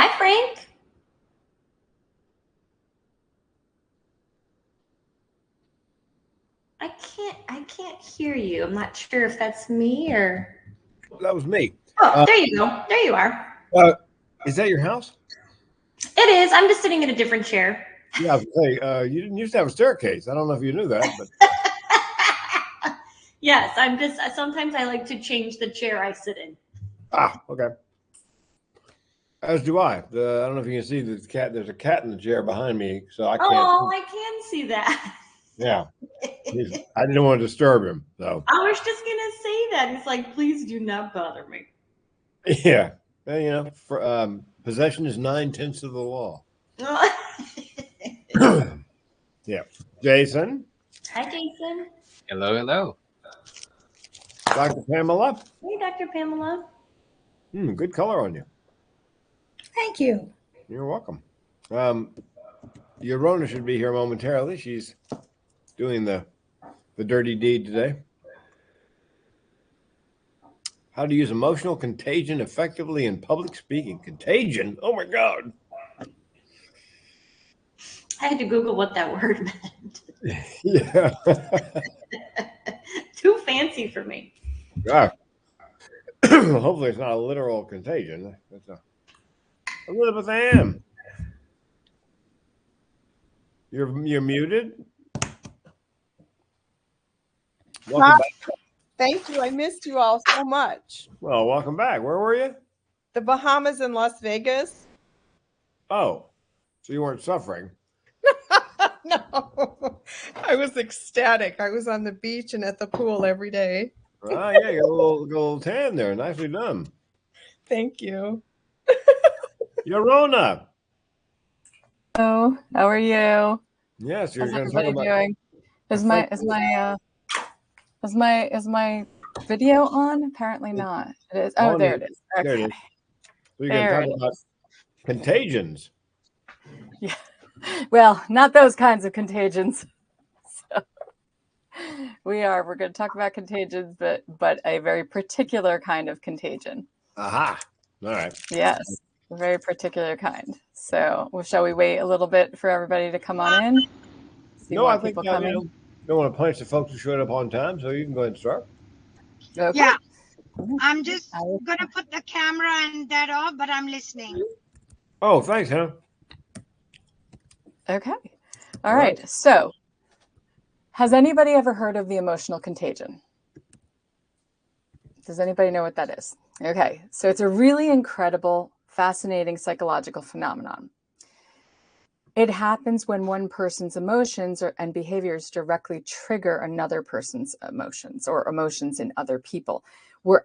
Hi, Frank. I can't hear you. I'm not sure if that's me or. That was me. Oh, Uh, there you go. There you are. uh, is that your house? It is. I'm just sitting in a different chair. Yeah, I was gonna say, you didn't used to have a staircase. I don't know if you knew that, but Yes, I'm just. Sometimes I like to change the chair I sit in. okay. As do I. I don't know if you can see the cat. There's a cat in the chair behind me, so I can't. Oh, I can see that. Yeah, I didn't want to disturb him. So I was just gonna say that. He's like, please do not bother me. yeah, well, possession is 9/10 of the law. Yeah, Jason, Hi, Jason. Hello, hello. Dr. Pamela. Hey, Dr. Pamela. Good color on you. Thank you. You're welcome. Um, your Rona should be here momentarily. She's doing the dirty deed today. How to use emotional contagion effectively in public speaking. Contagion? Oh my God. I had to Google what that word meant. Yeah. Too fancy for me. Gosh. Hopefully it's not a literal contagion. That's Elizabeth Ann. You're muted. Welcome back. Thank you. I missed you all so much. Well, welcome back. Where were you? The Bahamas and Las Vegas. Oh, so you weren't suffering. No, I was ecstatic. I was on the beach and at the pool every day. Ah, yeah, you got a little tan there. Nicely done. Thank you. Yorona. Hello, how are you? Yes, you're How's going to talk everybody about. doing? Is my video on? Apparently not. It is. Oh, there it is. There it Okay. is. So you're going to There talk it about contagions. Yeah. Well, not those kinds of contagions. So we're going to talk about contagions, but a very particular kind of contagion. Aha. All right. Yes, a very particular kind. So, shall we wait a little bit for everybody to come on in? See No, more I think people coming. don't want to punish the folks who showed up on time, so you can go ahead and start. Okay. Yeah, I'm just gonna put the camera and that off, but I'm listening. Oh, thanks, Hannah. Okay. All right. So, has anybody ever heard of the emotional contagion? Does anybody know what that is? Okay. So, it's a really incredible, fascinating psychological phenomenon. It happens when one person's emotions and behaviors directly trigger another person's emotions or emotions in other people.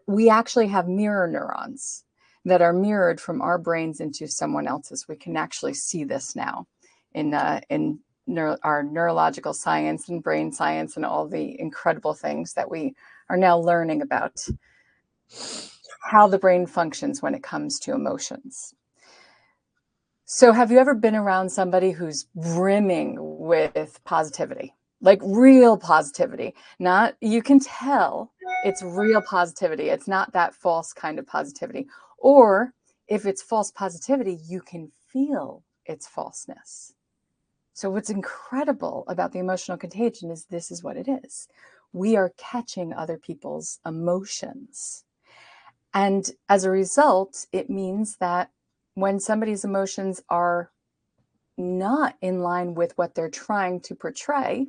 We actually have mirror neurons that are mirrored from our brains into someone else's. We can actually see this now in our neurological science and brain science and all the incredible things that we are now learning about how the brain functions when it comes to emotions. So have you ever been around somebody who's brimming with positivity, like real positivity? Not, you can tell it's real positivity. It's not that false kind of positivity. Or if it's false positivity, you can feel its falseness. So what's incredible about the emotional contagion is this is what it is. We are catching other people's emotions. And as a result, it means that when somebody's emotions are not in line with what they're trying to portray,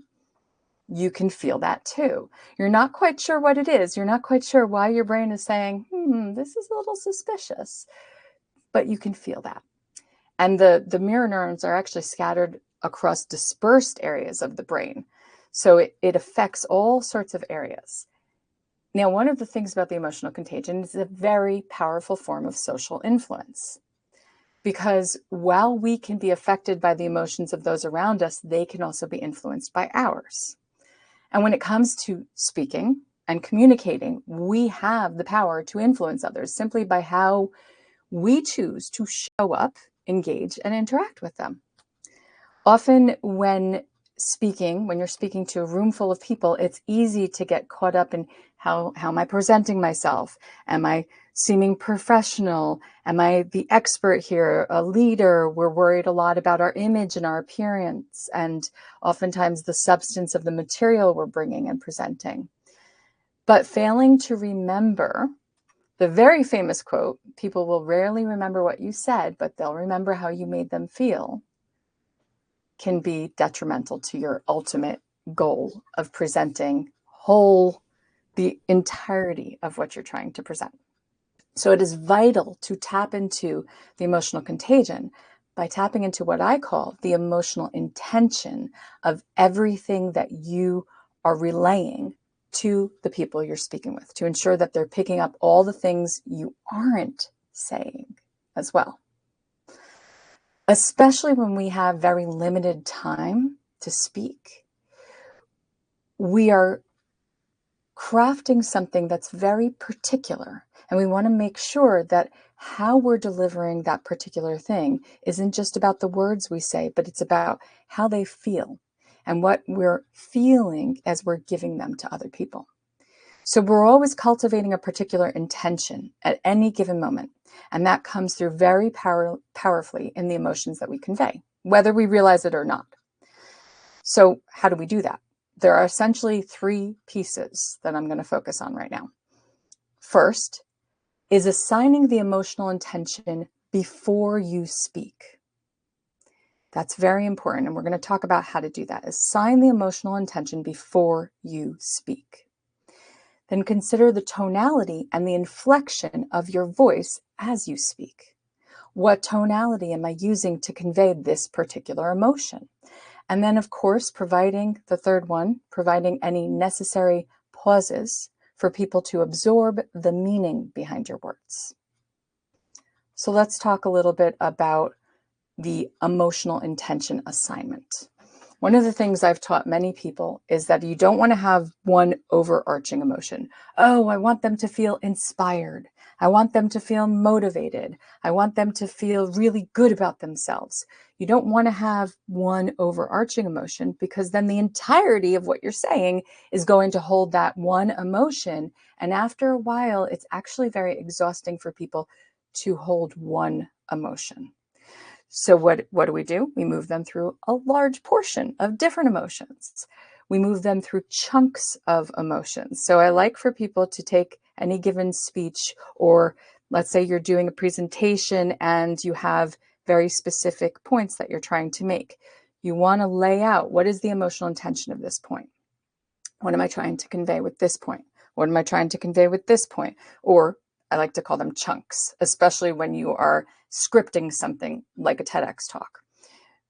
you can feel that too. You're not quite sure what it is. You're not quite sure why your brain is saying, this is a little suspicious, but you can feel that. And the mirror neurons are actually scattered across dispersed areas of the brain. So it affects all sorts of areas. Now, one of the things about the emotional contagion is a very powerful form of social influence. Because while we can be affected by the emotions of those around us, they can also be influenced by ours. And when it comes to speaking and communicating, we have the power to influence others simply by how we choose to show up, engage, and interact with them. Often when speaking, when you're speaking to a room full of people, it's easy to get caught up in how am I presenting myself? Am I seeming professional? Am I the expert here, a leader? We're worried a lot about our image and our appearance, and oftentimes the substance of the material we're bringing and presenting. But failing to remember the very famous quote, people will rarely remember what you said, but they'll remember how you made them feel, can be detrimental to your ultimate goal of presenting the entirety of what you're trying to present. So it is vital to tap into the emotional contagion by tapping into what I call the emotional intention of everything that you are relaying to the people you're speaking with, to ensure that they're picking up all the things you aren't saying as well. Especially when we have very limited time to speak, we are crafting something that's very particular. And we want to make sure that how we're delivering that particular thing isn't just about the words we say, but it's about how they feel and what we're feeling as we're giving them to other people. So we're always cultivating a particular intention at any given moment. And that comes through very powerfully in the emotions that we convey, whether we realize it or not. So how do we do that? There are essentially 3 pieces that I'm going to focus on right now. First is assigning the emotional intention before you speak. That's very important, and we're going to talk about how to do that. Assign the emotional intention before you speak. Then consider the tonality and the inflection of your voice as you speak. What tonality am I using to convey this particular emotion? And then, of course, providing the third one, providing any necessary pauses for people to absorb the meaning behind your words. So let's talk a little bit about the emotional intention assignment. One of the things I've taught many people is that you don't want to have one overarching emotion. Oh, I want them to feel inspired. I want them to feel motivated. I want them to feel really good about themselves. You don't want to have one overarching emotion, because then the entirety of what you're saying is going to hold that one emotion. And after a while, it's actually very exhausting for people to hold one emotion. So what do? We move them through a large portion of different emotions. We move them through chunks of emotions. So I like for people to take any given speech, or let's say you're doing a presentation and you have very specific points that you're trying to make. You want to lay out, what is the emotional intention of this point? What am I trying to convey with this point? What am I trying to convey with this point? Or I like to call them chunks, especially when you are scripting something like a TEDx talk.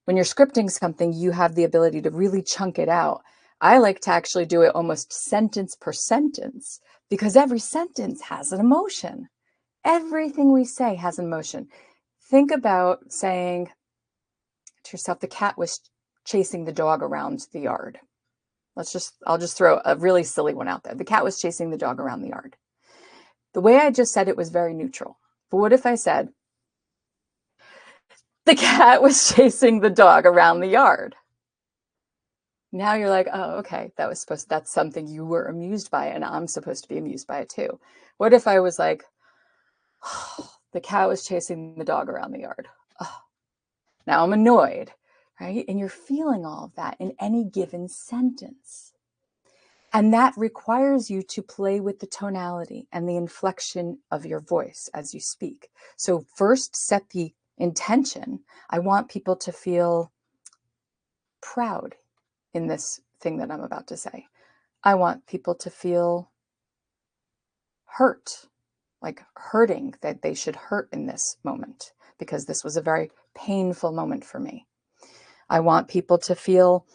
When you're scripting something, you have the ability to really chunk it out. I like to actually do it almost sentence per sentence, because every sentence has an emotion. Everything we say has an emotion. Think about saying to yourself, the cat was chasing the dog around the yard. I'll just throw a really silly one out there. The cat was chasing the dog around the yard. The way I just said it was very neutral. But what if I said, the cat was chasing the dog around the yard? Now you're like, oh, okay, that's something you were amused by, and I'm supposed to be amused by it too. What if I was like, oh, the cat was chasing the dog around the yard? Oh, now I'm annoyed, right? And you're feeling all of that in any given sentence. And that requires you to play with the tonality and the inflection of your voice as you speak. So first, set the intention. I want people to feel proud in this thing that I'm about to say. I want people to feel hurt, like hurting, that they should hurt in this moment, because this was a very painful moment for me. I want people to feel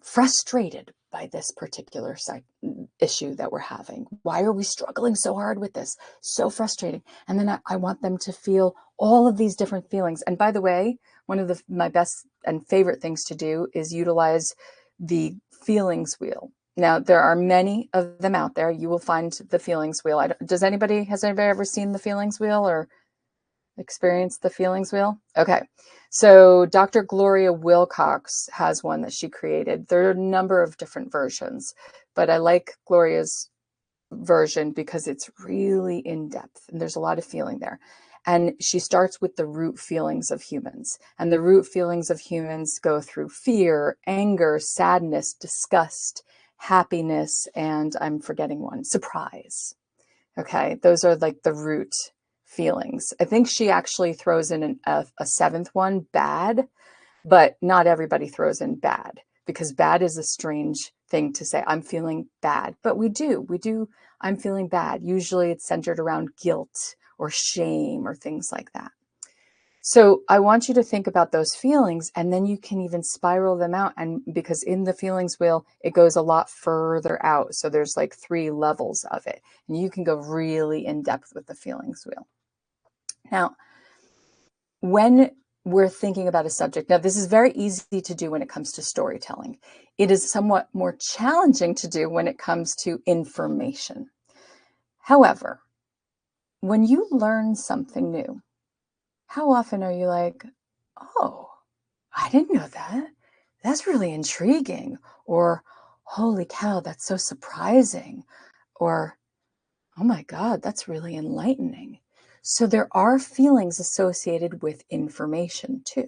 frustrated by this particular issue that we're having. Why are we struggling so hard with this? So frustrating. And then I want them to feel all of these different feelings. And by the way, one of my best and favorite things to do is utilize the feelings wheel. Now, there are many of them out there. You will find the feelings wheel. Has anybody ever seen the feelings wheel? Or experience the feelings wheel? Okay. So Dr. Gloria Wilcox has one that she created. There are a number of different versions, but I like Gloria's version because it's really in depth and there's a lot of feeling there. And she starts with the root feelings of humans. And the root feelings of humans go through fear, anger, sadness, disgust, happiness, and I'm forgetting one, surprise. Okay, those are like the root feelings. I think she actually throws in a seventh one, bad, but not everybody throws in bad because bad is a strange thing to say. I'm feeling bad, but we do. I'm feeling bad. Usually it's centered around guilt or shame or things like that. So I want you to think about those feelings and then you can even spiral them out. And because in the feelings wheel, it goes a lot further out. So there's like 3 levels of it and you can go really in depth with the feelings wheel. Now, when we're thinking about a subject, now this is very easy to do when it comes to storytelling. It is somewhat more challenging to do when it comes to information. However, when you learn something new, how often are you like, oh, I didn't know that. That's really intriguing. Or, holy cow, that's so surprising. Or, oh my God, that's really enlightening. So there are feelings associated with information too.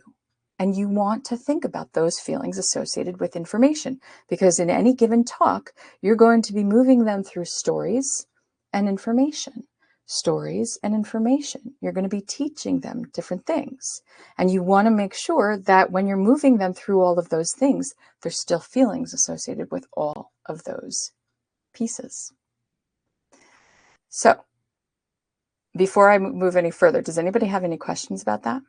And you want to think about those feelings associated with information because in any given talk, you're going to be moving them through stories and information. Stories and information. You're going to be teaching them different things. And you want to make sure that when you're moving them through all of those things, there's still feelings associated with all of those pieces. So before I move any further, does anybody have any questions about that?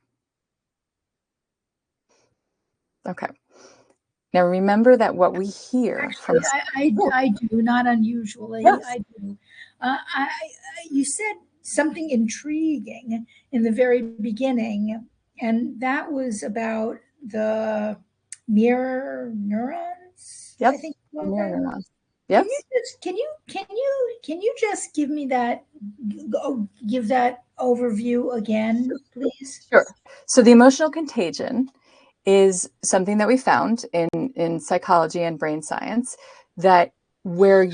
Okay. Now remember that what we hear from I do, not unusually. Yes. I do. You said something intriguing in the very beginning, and that was about the mirror neurons. Yep. I think. Mirror neurons. Can Yes. you just can you just give me that give that overview again, please? Sure. So the emotional contagion is something that we found in psychology and brain science that where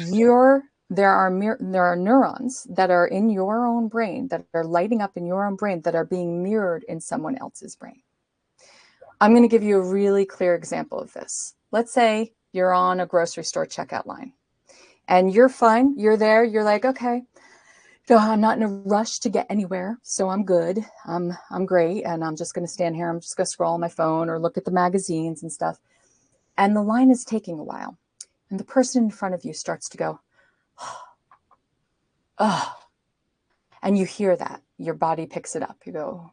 there are neurons that are in your own brain that are lighting up in your own brain that are being mirrored in someone else's brain. I'm going to give you a really clear example of this. Let's say you're on a grocery store checkout line and you're fine. You're there. You're like, okay, so I'm not in a rush to get anywhere, so I'm good. I'm great, and I'm just going to stand here. I'm just going to scroll on my phone or look at the magazines and stuff. And the line is taking a while, and the person in front of you starts to go, oh, and you hear that. Your body picks it up. You go,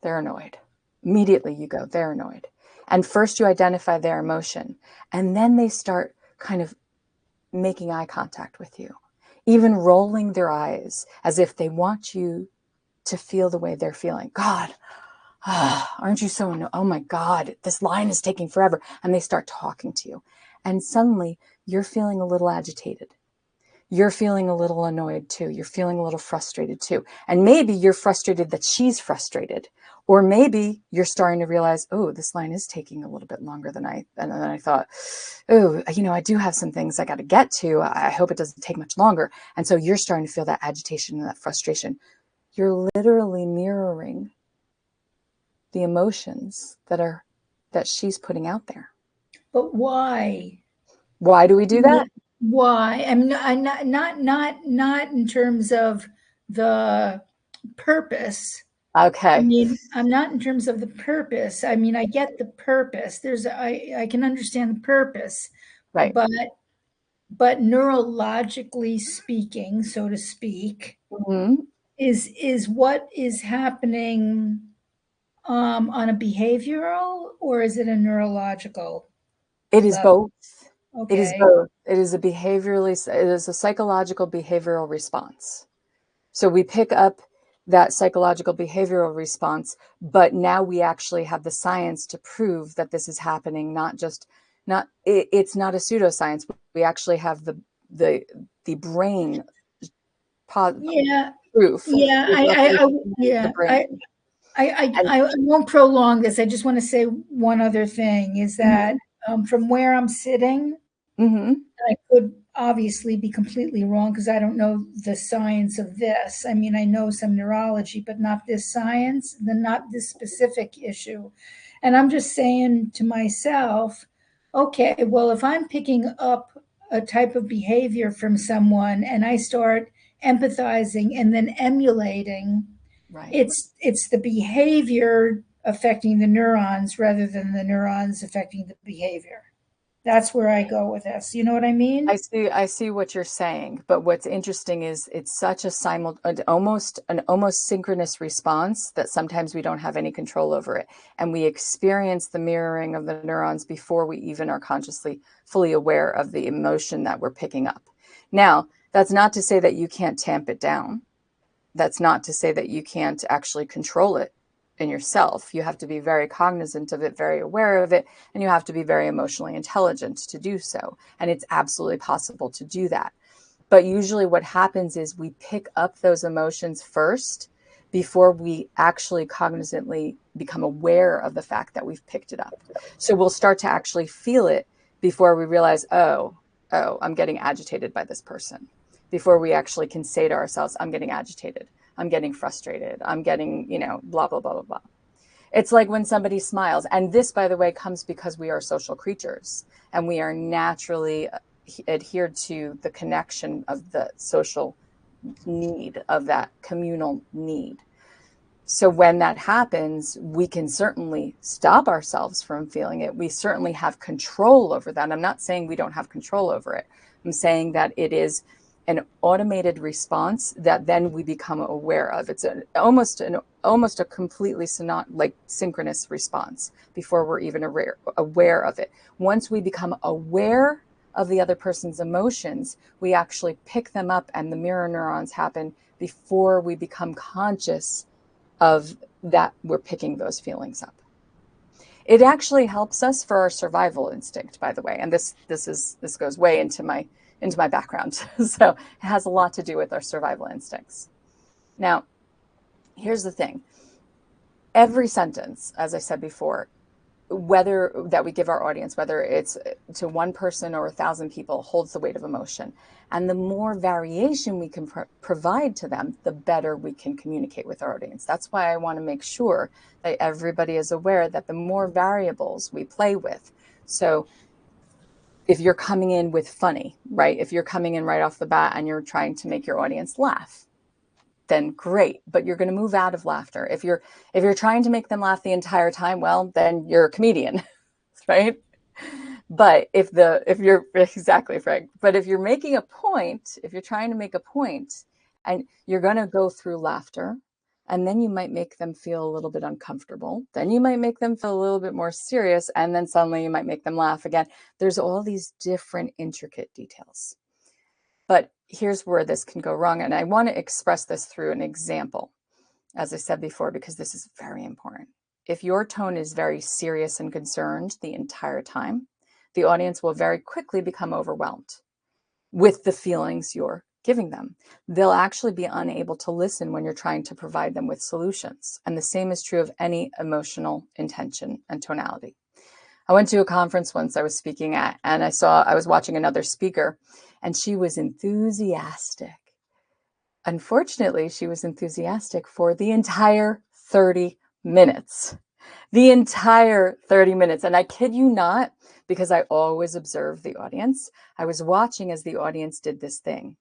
they're annoyed. Immediately you go, they're annoyed. And first you identify their emotion, and then they start kind of making eye contact with you, even rolling their eyes as if they want you to feel the way they're feeling. God, aren't you so, oh my God, this line is taking forever. And they start talking to you. And suddenly you're feeling a little agitated. You're feeling a little annoyed too. You're feeling a little frustrated too. And maybe you're frustrated that she's frustrated. Or maybe you're starting to realize, oh, this line is taking a little bit longer than I thought. Oh, I do have some things I got to get to. I hope it doesn't take much longer. And so you're starting to feel that agitation and that frustration. You're literally mirroring the emotions that she's putting out there. But why? Why do we do that? Why? I'm not in terms of the purpose. Okay. I mean, I'm not in terms of the purpose. I mean, I get the purpose. I can understand the purpose, Right. but neurologically speaking, so to speak, Mm-hmm. is what is happening on a behavioral or is it a neurological It is level? both. It is Okay. both. It is a psychological behavioral response. So we pick up that psychological behavioral response, but now we actually have the science to prove that this is happening, it's not a pseudoscience. We actually have the brain Yeah. proof. Yeah, There's nothing in the brain. I won't prolong this. I just want to say one other thing is that from where I'm sitting, Mm-hmm. I could obviously be completely wrong because I don't know the science of this. I mean, I know some neurology, but not this science, not this specific issue. And I'm just saying to myself, okay, well, if I'm picking up a type of behavior from someone and I start empathizing and then emulating, Right. it's the behavior affecting the neurons rather than the neurons affecting the behavior. That's where I go with this. You know what I mean? I see what you're saying, but what's interesting is it's such a almost synchronous response that sometimes we don't have any control over it, and we experience the mirroring of the neurons before we even are consciously fully aware of the emotion that we're picking up. Now, that's not to say that you can't tamp it down. That's not to say that you can't actually control it in yourself. You have to be very cognizant of it, very aware of it, and you have to be very emotionally intelligent to do so. And it's absolutely possible to do that. But usually what happens is we pick up those emotions first before we actually cognizantly become aware of the fact that we've picked it up. So we'll start to actually feel it before we realize, oh, I'm getting agitated by this person. Before we actually can say to ourselves, I'm getting agitated, I'm getting frustrated, I'm getting, blah, blah, blah, blah, blah. It's like when somebody smiles. And this, by the way, comes because we are social creatures and we are naturally adhered to the connection of the social need, of that communal need. So when that happens, we can certainly stop ourselves from feeling it. We certainly have control over that. I'm not saying we don't have control over it. I'm saying that it is an automated response that then we become aware of. It's almost a completely synchronous response before we're even aware of it. Once we become aware of the other person's emotions, we actually pick them up and the mirror neurons happen before we become conscious of that we're picking those feelings up. It actually helps us for our survival instinct, by the way. And this goes way into my background. So it has a lot to do with our survival instincts. Now, here's the thing. Every sentence, as I said before, whether that we give our audience, whether it's to one person or 1,000 people, holds the weight of emotion. And the more variation we can provide to them, the better we can communicate with our audience. That's why I want to make sure that everybody is aware that the more variables we play with. So if you're coming in with funny, right? If you're coming in right off the bat and you're trying to make your audience laugh, then great, but you're going to move out of laughter. If you're trying to make them laugh the entire time, well, then you're a comedian, right? But if you're exactly, Frank, but if you're making a point, if you're trying to make a point and you're going to go through laughter, and then you might make them feel a little bit uncomfortable, then you might make them feel a little bit more serious, and then suddenly you might make them laugh again. There's all these different intricate details. But here's where this can go wrong. And I want to express this through an example, as I said before, because this is very important. If your tone is very serious and concerned the entire time, the audience will very quickly become overwhelmed with the feelings you're giving them. They'll actually be unable to listen when you're trying to provide them with solutions. And the same is true of any emotional intention and tonality. I went to a conference once I was speaking at, and I was watching another speaker, and she was enthusiastic. Unfortunately, she was enthusiastic for the entire 30 minutes. The entire 30 minutes. And I kid you not, because I always observe the audience. I was watching as the audience did this thing.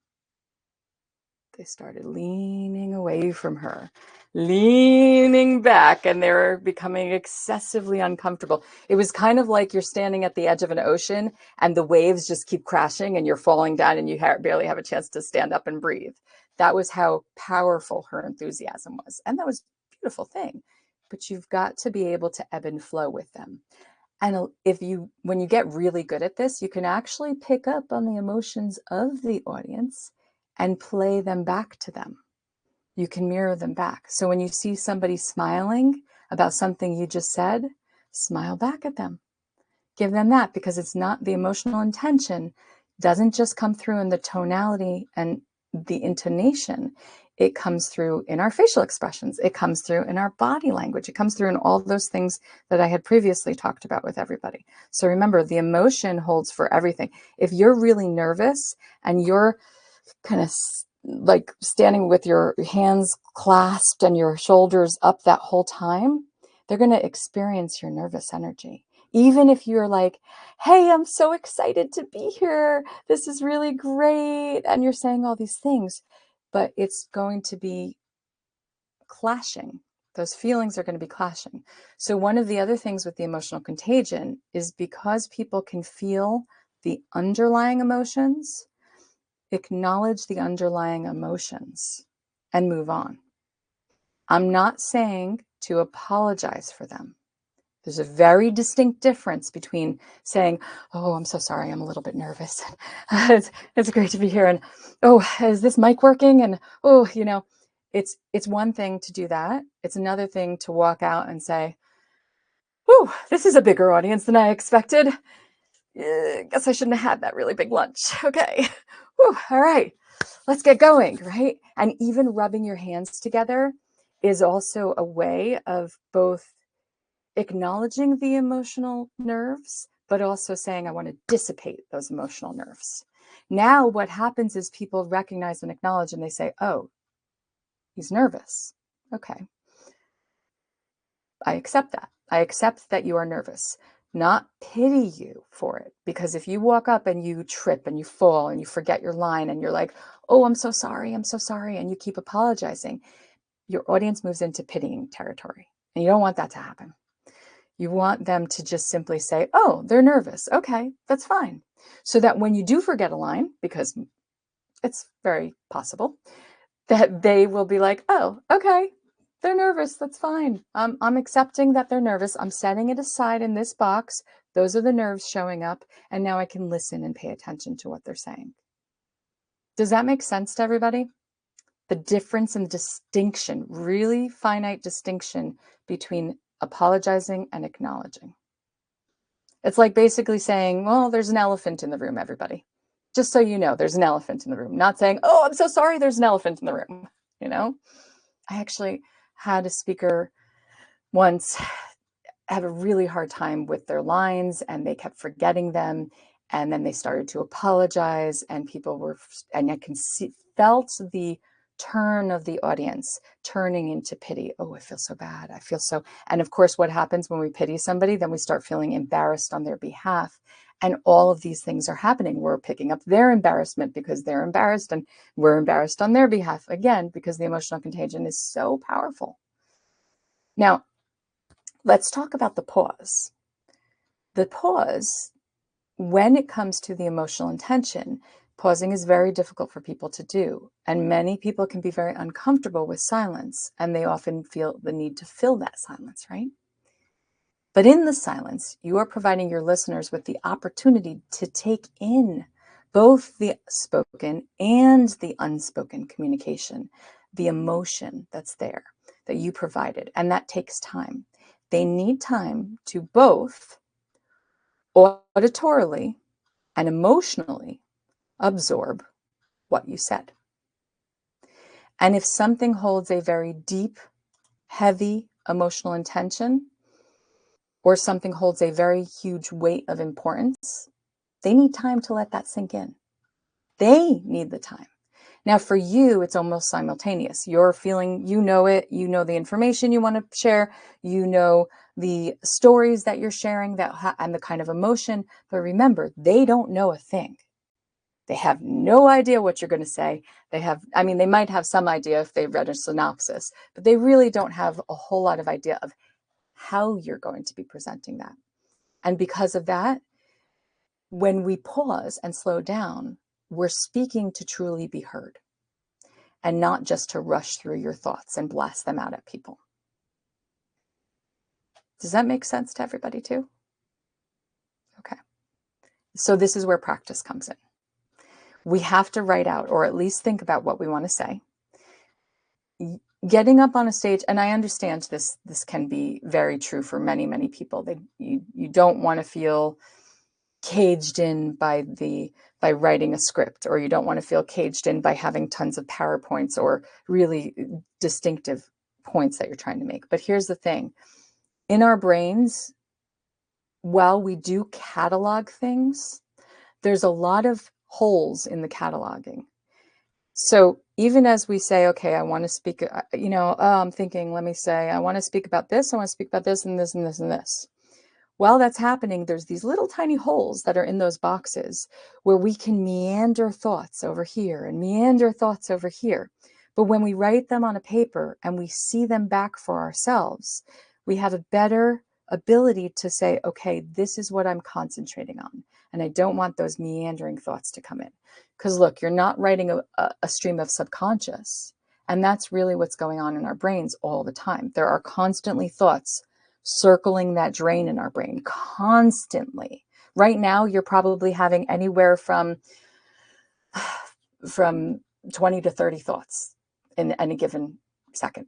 They started leaning away from her, leaning back, and they were becoming excessively uncomfortable. It was kind of like you're standing at the edge of an ocean and the waves just keep crashing and you're falling down and you barely have a chance to stand up and breathe. That was how powerful her enthusiasm was. And that was a beautiful thing. But you've got to be able to ebb and flow with them. And when you get really good at this, you can actually pick up on the emotions of the audience and play them back to them. You can mirror them back. So when you see somebody smiling about something you just said, smile back at them. Give them that, because it's not the emotional intention doesn't just come through in the tonality and the intonation, it comes through in our facial expressions. It comes through in our body language. It comes through in all those things that I had previously talked about with everybody. So remember, the emotion holds for everything. If you're really nervous and you're kind of like standing with your hands clasped and your shoulders up that whole time, they're going to experience your nervous energy. Even if you're like, hey, I'm so excited to be here. This is really great. And you're saying all these things, but it's going to be clashing. Those feelings are going to be clashing. So one of the other things with the emotional contagion is because people can feel the underlying emotions, acknowledge the underlying emotions and move on. I'm not saying to apologize for them. There's a very distinct difference between saying, oh, I'm so sorry, I'm a little bit nervous. It's great to be here. And, oh, is this mic working? And, oh, you know, it's one thing to do that. It's another thing to walk out and say, oh, this is a bigger audience than I expected. Guess I shouldn't have had that really big lunch. Okay. Whew, all right, let's get going, right? And even rubbing your hands together is also a way of both acknowledging the emotional nerves, but also saying, I want to dissipate those emotional nerves. Now, what happens is people recognize and acknowledge, and they say, oh, he's nervous. Okay. I accept that. I accept that you are nervous, not pity you for it. Because if you walk up and you trip and you fall and you forget your line and you're like, oh, I'm so sorry, and you keep apologizing, your audience moves into pitying territory. And you don't want that to happen. You want them to just simply say, oh, they're nervous. Okay, that's fine. So that when you do forget a line, because it's very possible, that they will be like, oh, okay, they're nervous. That's fine. I'm accepting that they're nervous. I'm setting it aside in this box. Those are the nerves showing up. And now I can listen and pay attention to what they're saying. Does that make sense to everybody? The difference and distinction, really finite distinction between apologizing and acknowledging. It's like basically saying, well, there's an elephant in the room, everybody. Just so you know, there's an elephant in the room. Not saying, oh, I'm so sorry, there's an elephant in the room. You know, I actually had a speaker once have a really hard time with their lines and they kept forgetting them. And then they started to apologize and people were, and I can see, felt the turn of the audience turning into pity. Oh, I feel so bad. I feel so, and of course, what happens when we pity somebody, then we start feeling embarrassed on their behalf. And all of these things are happening. We're picking up their embarrassment because they're embarrassed and we're embarrassed on their behalf. Again, because the emotional contagion is so powerful. Now, let's talk about the pause. The pause, when it comes to the emotional intention, pausing is very difficult for people to do. And many people can be very uncomfortable with silence, and they often feel the need to fill that silence, right? But in the silence, you are providing your listeners with the opportunity to take in both the spoken and the unspoken communication, the emotion that's there that you provided. And that takes time. They need time to both auditorily and emotionally absorb what you said. And if something holds a very deep, heavy emotional intention, or something holds a very huge weight of importance, they need time to let that sink in. They need the time. Now, for you, it's almost simultaneous. You're feeling, you know it, you know the information you want to share, you know the stories that you're sharing and the kind of emotion. But remember, they don't know a thing. They have no idea what you're going to say. They might have some idea if they've read a synopsis, but they really don't have a whole lot of idea of how you're going to be presenting that. And because of that, when we pause and slow down, we're speaking to truly be heard and not just to rush through your thoughts and blast them out at people. Does that make sense to everybody too? Okay. So this is where practice comes in. We have to write out or at least think about what we want to say. Getting up on a stage, and I understand this can be very true for many, many people. You don't want to feel caged in by writing a script, or you don't want to feel caged in by having tons of PowerPoints or really distinctive points that you're trying to make. But here's the thing. In our brains, while we do catalog things, there's a lot of holes in the cataloging. So even as we say, okay, I want to speak, I'm thinking, let me say, I want to speak about this, I want to speak about this and this and this and this. While that's happening, there's these little tiny holes that are in those boxes where we can meander thoughts over here and meander thoughts over here. But when we write them on a paper and we see them back for ourselves, we have a better ability to say, okay, this is what I'm concentrating on. And I don't want those meandering thoughts to come in. Because look, you're not writing a stream of subconscious. And that's really what's going on in our brains all the time. There are constantly thoughts circling that drain in our brain constantly. Right now, you're probably having anywhere from 20 to 30 thoughts in any given second.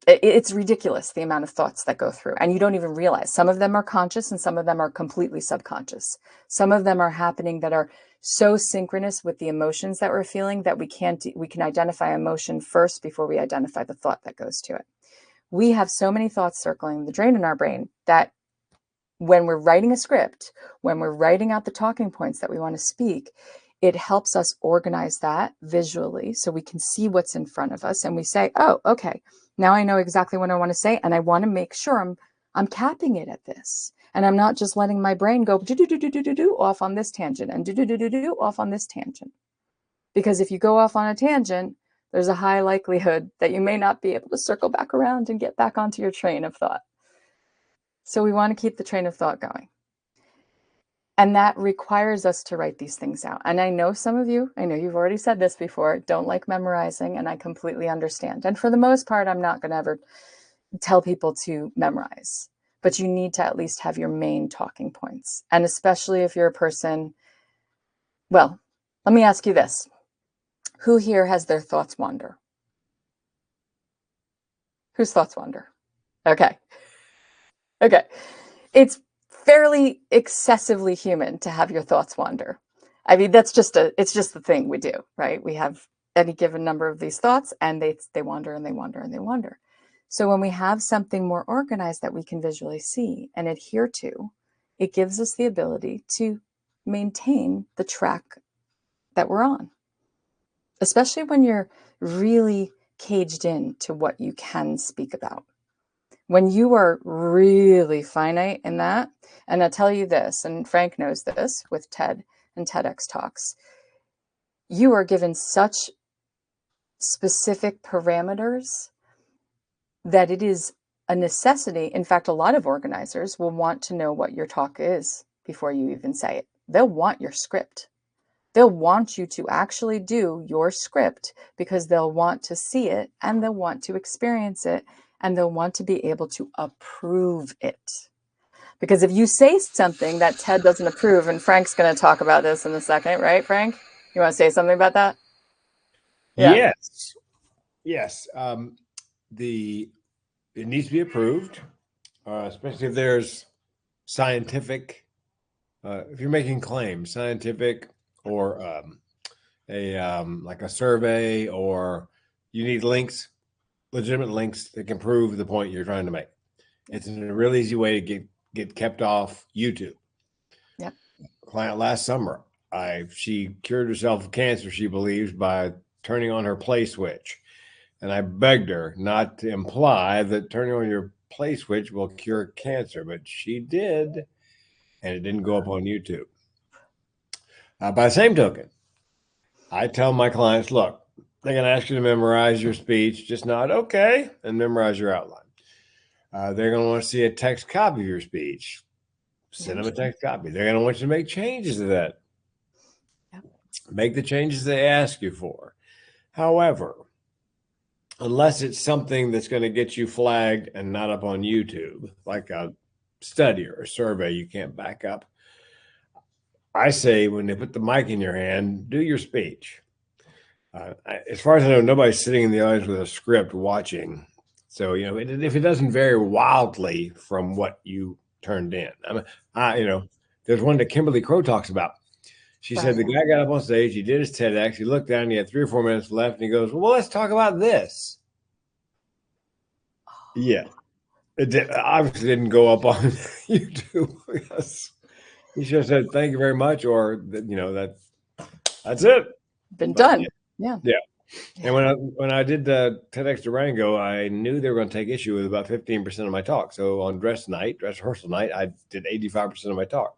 It's ridiculous, the amount of thoughts that go through, and you don't even realize. Some of them are conscious and some of them are completely subconscious. Some of them are happening that are so synchronous with the emotions that we're feeling that we can identify emotion first before we identify the thought that goes to it. We have so many thoughts circling the drain in our brain that when we're writing a script, when we're writing out the talking points that we want to speak, it helps us organize that visually so we can see what's in front of us and we say, oh, okay, now I know exactly what I want to say, and I want to make sure I'm capping it at this. And I'm not just letting my brain go do off on this tangent and do off on this tangent. Because if you go off on a tangent, there's a high likelihood that you may not be able to circle back around and get back onto your train of thought. So we want to keep the train of thought going. And that requires us to write these things out. And I know some of you, I know you've already said this before, don't like memorizing, and I completely understand. And for the most part, I'm not going to ever tell people to memorize. But you need to at least have your main talking points. And especially if you're a person, well, let me ask you this. Who here has their thoughts wander? Whose thoughts wander? Okay. Okay. It's fairly excessively human to have your thoughts wander. I mean, it's just the thing we do, right? We have any given number of these thoughts and they wander and they wander and they wander. So when we have something more organized that we can visually see and adhere to, it gives us the ability to maintain the track that we're on. Especially when you're really caged in to what you can speak about. When you are really finite in that, and I'll tell you this, and Frank knows this with TED and TEDx talks, you are given such specific parameters that it is a necessity. In fact, a lot of organizers will want to know what your talk is before you even say it. They'll want your script. They'll want you to actually do your script because they'll want to see it and they'll want to experience it and they'll want to be able to approve it. Because if you say something that Ted doesn't approve, and Frank's going to talk about this in a second, right, Frank? You want to say something about that? Yeah. Yes. It needs to be approved, especially if there's scientific, if you're making claims, scientific or like a survey, or you need links, legitimate links that can prove the point you're trying to make. It's a real easy way to get kept off YouTube. Yep. Client last summer, she cured herself of cancer, she believes, by turning on her play switch. And I begged her not to imply that turning on your play switch will cure cancer, but she did, and it didn't go up on YouTube. By the same token, I tell my clients, look, they're going to ask you to memorize your speech, just nod okay and memorize your outline. They're going to want to see a text copy of your speech. Send them a text copy. They're going to want you to make changes to that. Yep. Make the changes they ask you for. However, unless it's something that's going to get you flagged and not up on YouTube, like a study or a survey you can't back up, I say when they put the mic in your hand, do your speech. As far as I know, nobody's sitting in the audience with a script watching. So, if it doesn't vary wildly from what you turned in, There's one that Kimberly Crow talks about. She said the guy got up on stage, he did his TEDx, he looked down, he had 3 or 4 minutes left, and he goes, well, let's talk about this. Yeah. It obviously didn't go up on YouTube. Yes. He should have said, thank you very much, or, that's it. Been done. Yeah. Yeah. And when I did the TEDx Durango, I knew they were going to take issue with about 15% of my talk. So on dress rehearsal night, I did 85% of my talk.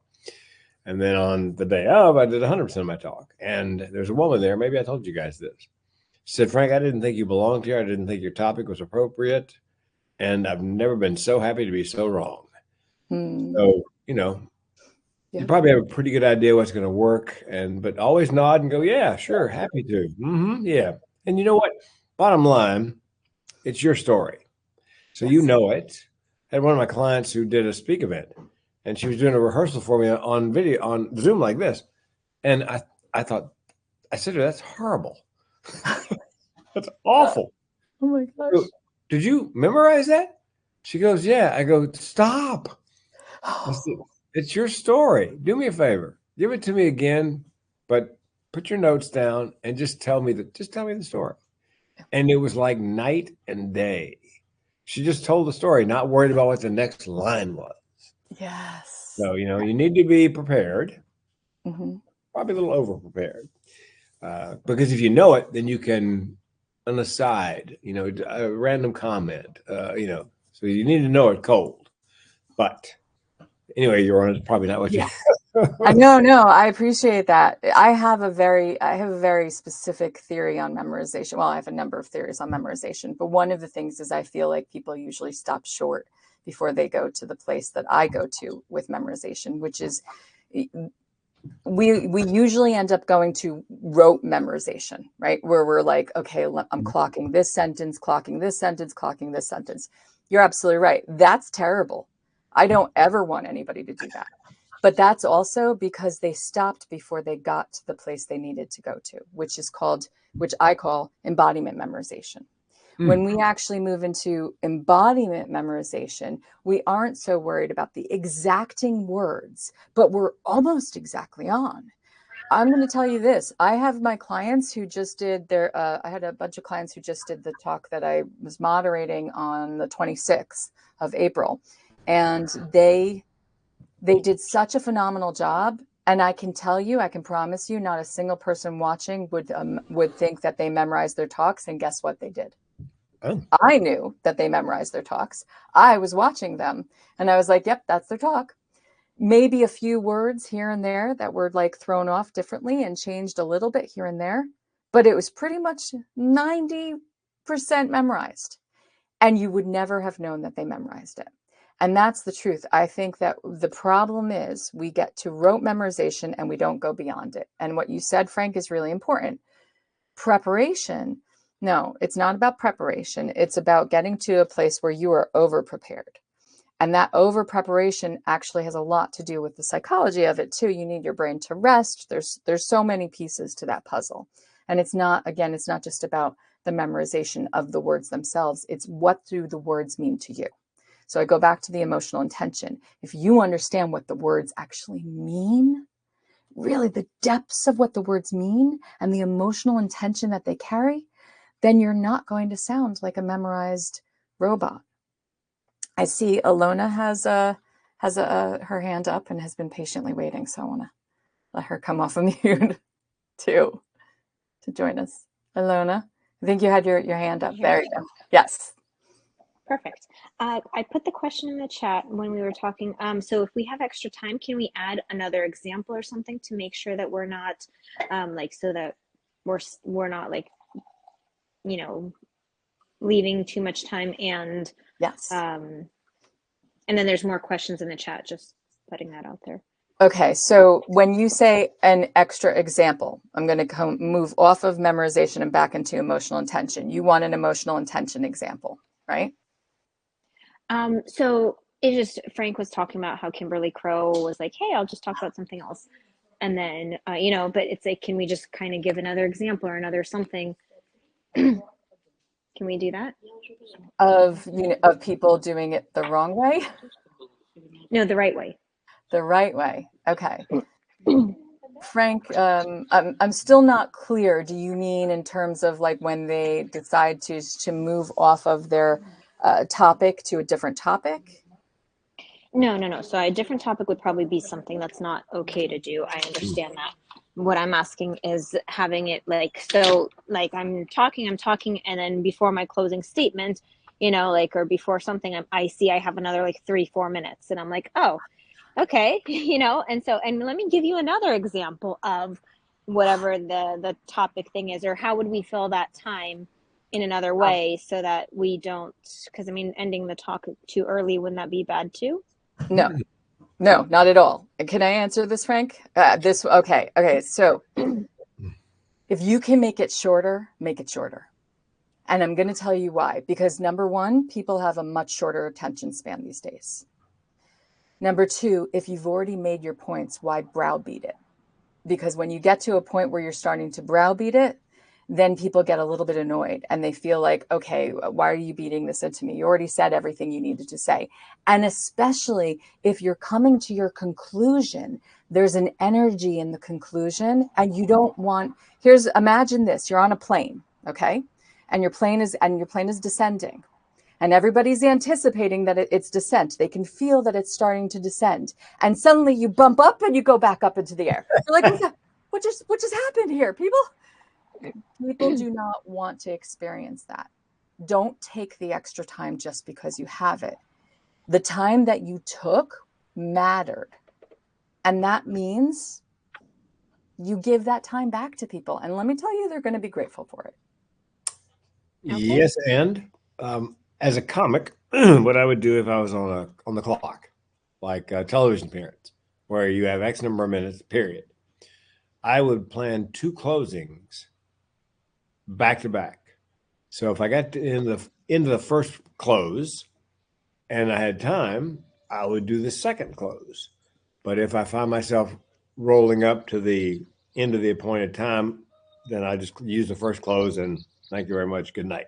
And then on the day of, I did 100% of my talk. And there's a woman there. Maybe I told you guys this. She said, Frank, I didn't think you belonged here. I didn't think your topic was appropriate. And I've never been so happy to be so wrong. So, you probably have a pretty good idea what's going to work. But always nod and go, yeah, sure. Happy to. Yeah. And you know what? Bottom line, it's your story. So you know it. I had one of my clients who did a speak event, and she was doing a rehearsal for me on video, on Zoom like this. And I thought, I said to her, that's horrible. That's awful. Oh my gosh. Did you memorize that? She goes, yeah. I go, stop. I said, it's your story. Do me a favor. Give it to me again, but put your notes down and just tell me the story. And it was like night and day. She just told the story, not worried about what the next line was. Yes. So, you need to be prepared, Mm-hmm. probably a little over prepared. Because if you know it, then you can, on the side, a random comment, so you need to know it cold. But anyway, Your Honor, it's probably not what you. No, I appreciate that. I have a very specific theory on memorization. Well, I have a number of theories on memorization, but one of the things is I feel like people usually stop short before they go to the place that I go to with memorization, which is we usually end up going to rote memorization, right? Where we're like, okay, I'm clocking this sentence, clocking this sentence, clocking this sentence. You're absolutely right. That's terrible. I don't ever want anybody to do that. But that's also because they stopped before they got to the place they needed to go to, which I call embodiment memorization. When we actually move into embodiment memorization, we aren't so worried about the exacting words, but we're almost exactly on. I'm going to tell you this. I have my clients who just did I had a bunch of clients who just did the talk that I was moderating on the 26th of April. And they did such a phenomenal job. And I can promise you, not a single person watching would think that they memorized their talks. And guess what they did? Oh. I knew that they memorized their talks. I was watching them and I was like, yep, that's their talk. Maybe a few words here and there that were like thrown off differently and changed a little bit here and there, but it was pretty much 90% memorized. And you would never have known that they memorized it. And that's the truth. I think that the problem is we get to rote memorization and we don't go beyond it. And what you said, Frank, is really important. Preparation. No, it's not about preparation. It's about getting to a place where you are over-prepared. And that over-preparation actually has a lot to do with the psychology of it too. You need your brain to rest. There's so many pieces to that puzzle. And it's not just about the memorization of the words themselves. It's what do the words mean to you? So I go back to the emotional intention. If you understand what the words actually mean, really the depths of what the words mean and the emotional intention that they carry, then you're not going to sound like a memorized robot. I see Alona has her hand up and has been patiently waiting. So I want to let her come off of mute too to join us. Alona, I think you had your hand up. There you go. Yes. Perfect. I put the question in the chat when we were talking. So if we have extra time, can we add another example or something to make sure that we're not so that we're not leaving too much time and yes. And then there's more questions in the chat, just putting that out there. Okay, so when you say an extra example, I'm going to move off of memorization and back into emotional intention. You want an emotional intention example, right? So Frank was talking about how Kimberly Crow was like, hey, I'll just talk about something else. And then, but it's like, can we just kind of give another example or another something? Can we do that? Of people doing it the wrong way? No, the right way. the right way. Okay. Frank, I'm still not clear. Do you mean in terms of like when they decide to move off of their topic to a different topic? No. So a different topic would probably be something that's not okay to do. I understand that. What I'm asking is having it like, so like I'm talking, and then before my closing statement, like, or before something, I see I have another like 3-4 minutes, and I'm like, oh, okay, and let me give you another example of whatever the topic thing is, or how would we fill that time in another way so that we don't, because I mean, ending the talk too early, wouldn't that be bad too? No, not at all. Can I answer this, Frank? Okay. So if you can make it shorter, make it shorter. And I'm going to tell you why. Because number one, people have a much shorter attention span these days. Number two, if you've already made your points, why browbeat it? Because when you get to a point where you're starting to browbeat it, then people get a little bit annoyed and they feel like, okay, why are you beating this into me? You already said everything you needed to say. And especially if you're coming to your conclusion, there's an energy in the conclusion, and you don't want, imagine this, you're on a plane, okay? And your plane is descending. And everybody's anticipating that it's descent. They can feel that it's starting to descend. And suddenly you bump up and you go back up into the air. You're like, what just happened here, people? People do not want to experience that. Don't take the extra time just because you have it. The time that you took mattered. And that means you give that time back to people. And let me tell you, they're going to be grateful for it. Okay. Yes, and as a comic, what I would do if I was on the clock, like television appearance, where you have X number of minutes, period, I would plan 2 closings back to back. So if I got into the first close and I had time, I would do the second close. But if I find myself rolling up to the end of the appointed time, then I just use the first close and thank you very much. Good night.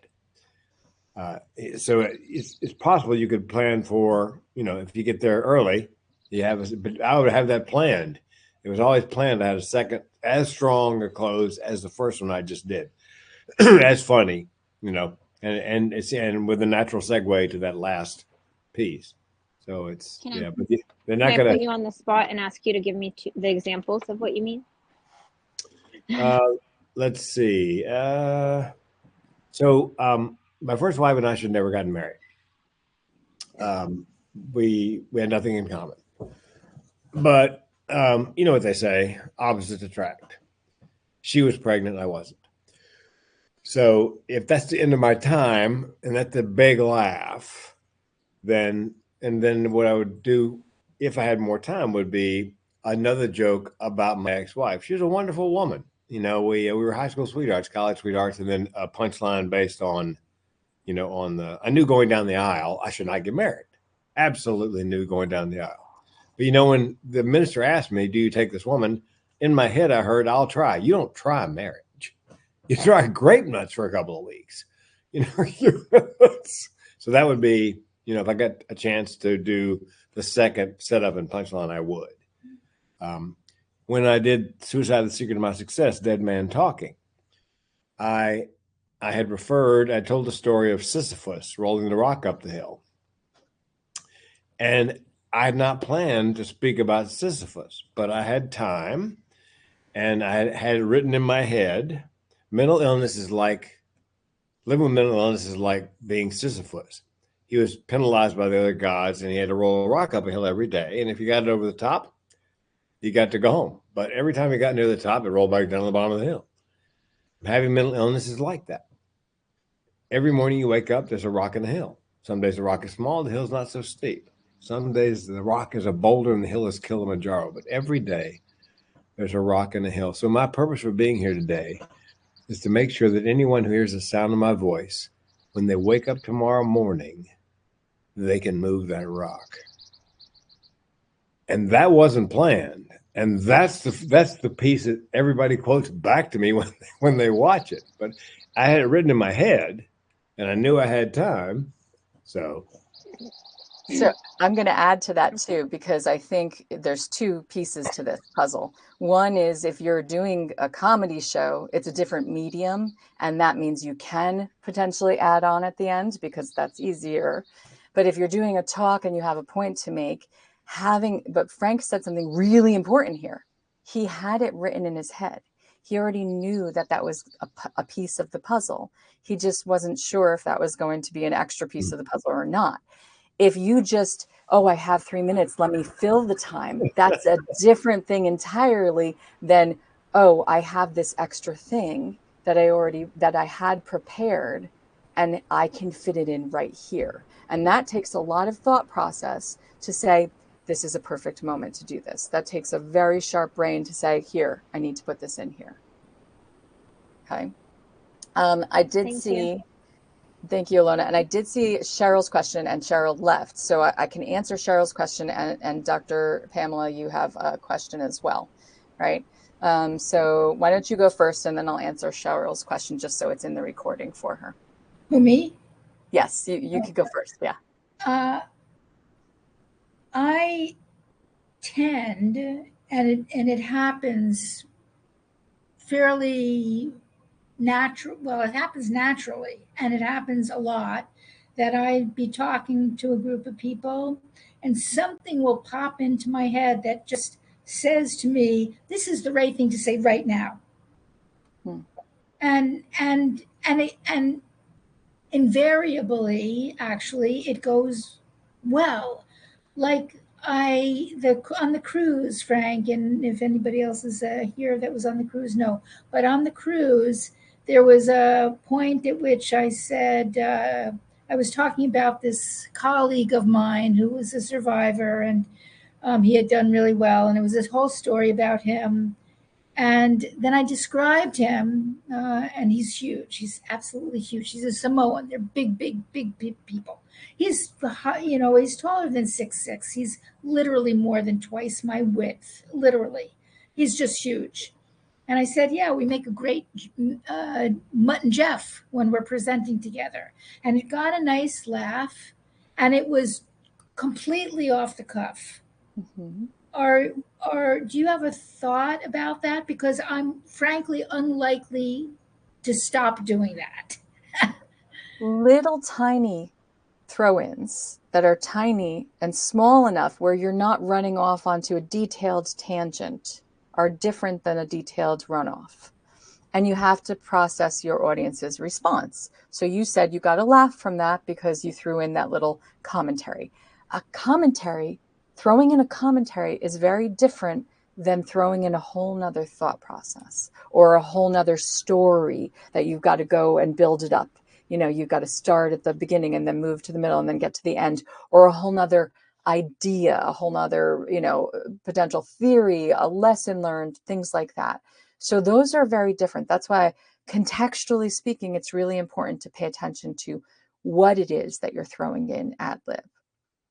So it's possible you could plan for, if you get there early, but I would have that planned. It was always planned. I had a second as strong a close as the first one I just did. That's funny, and with a natural segue to that last piece. So it's but they're not Can I put you on the spot and ask you to give me the examples of what you mean? Let's see. So my first wife and I should never gotten married. We had nothing in common, but you know what they say: opposites attract. She was pregnant, I wasn't. So if that's the end of my time and that's a big laugh, then what I would do if I had more time would be another joke about my ex-wife. She was a wonderful woman. We were high school sweethearts, college sweethearts, and then a punchline based on, I knew going down the aisle I should not get married. Absolutely knew going down the aisle. But when the minister asked me, "Do you take this woman?" in my head I heard, "I'll try." You don't try marriage. You try grape nuts for a couple of weeks, So that would be, if I got a chance to do the second setup and punchline, I would. When I did Suicide: The Secret of My Success, Dead Man Talking, I told the story of Sisyphus rolling the rock up the hill. And I had not planned to speak about Sisyphus, but I had time and I had it written in my head. Living with mental illness is like being Sisyphus. He was penalized by the other gods and he had to roll a rock up a hill every day. And if you got it over the top, you got to go home. But every time he got near the top, it rolled back down to the bottom of the hill. Having mental illness is like that. Every morning you wake up, there's a rock in the hill. Some days the rock is small, the hill's not so steep. Some days the rock is a boulder and the hill is Kilimanjaro. But every day there's a rock in the hill. So my purpose for being here today is to make sure that anyone who hears the sound of my voice, when they wake up tomorrow morning, they can move that rock. And that wasn't planned. And that's the piece that everybody quotes back to me when they watch it. But I had it written in my head and I knew I had time. So So I'm going to add to that too, because I think there's two pieces to this puzzle. One is if you're doing a comedy show, it's a different medium, and that means you can potentially add on at the end because that's easier. But if you're doing a talk and you have a point to make, but Frank said something really important here. He had it written in his head. He already knew that that was a piece of the puzzle. He just wasn't sure if that was going to be an extra piece of the puzzle or not. If you just, oh, I have 3 minutes, let me fill the time, that's a different thing entirely than, oh, I have this extra thing that I had prepared and I can fit it in right here. And that takes a lot of thought process to say, this is a perfect moment to do this. That takes a very sharp brain to say, here, I need to put this in here. Okay. I did Thank see. you. Thank you, Alona. And I did see Cheryl's question, and Cheryl left. So I can answer Cheryl's question, and Dr. Pamela, you have a question as well, right? So why don't you go first, and then I'll answer Cheryl's question just so it's in the recording for her. Who, me? Yes, you could go first. Yeah. I tend, and it happens fairly natural. Well, it happens naturally, and it happens a lot that I'd be talking to a group of people, and something will pop into my head that just says to me, "This is the right thing to say right now." Hmm. And invariably, actually, it goes well. Like on the cruise, Frank, and if anybody else is here that was on the cruise, no, but on the cruise, there was a point at which I said I was talking about this colleague of mine who was a survivor, and he had done really well, and it was this whole story about him. And then I described him, and he's huge. He's absolutely huge. He's a Samoan. They're big, big, big, big people. He's, he's taller than 6'6". He's literally more than twice my width. Literally, he's just huge. And I said, yeah, we make a great Mutt and Jeff when we're presenting together. And it got a nice laugh, and it was completely off the cuff. Mm-hmm. Or do you have a thought about that? Because I'm frankly unlikely to stop doing that. Little tiny throw-ins that are tiny and small enough where you're not running off onto a detailed tangent are different than a detailed runoff. And you have to process your audience's response. So you said you got a laugh from that because you threw in that little commentary. Throwing in a commentary is very different than throwing in a whole nother thought process or a whole nother story that you've got to go and build it up. You've got to start at the beginning and then move to the middle and then get to the end, or a whole nother idea, a whole nother, potential theory, a lesson learned, things like that. So those are very different. That's why, contextually speaking, it's really important to pay attention to what it is that you're throwing in ad lib,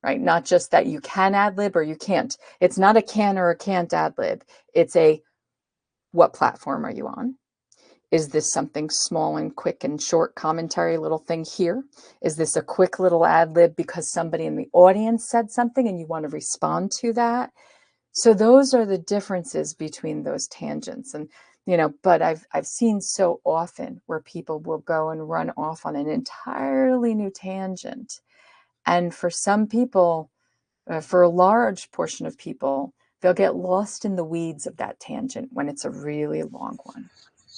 right? Not just that you can ad lib or you can't. It's not a can or a can't ad lib. It's what platform are you on? Is this something small and quick and short commentary little thing here? Is this a quick little ad lib because somebody in the audience said something and you want to respond to that? So those are the differences between those tangents. And, but I've seen so often where people will go and run off on an entirely new tangent. And for some people, for a large portion of people, they'll get lost in the weeds of that tangent when it's a really long one.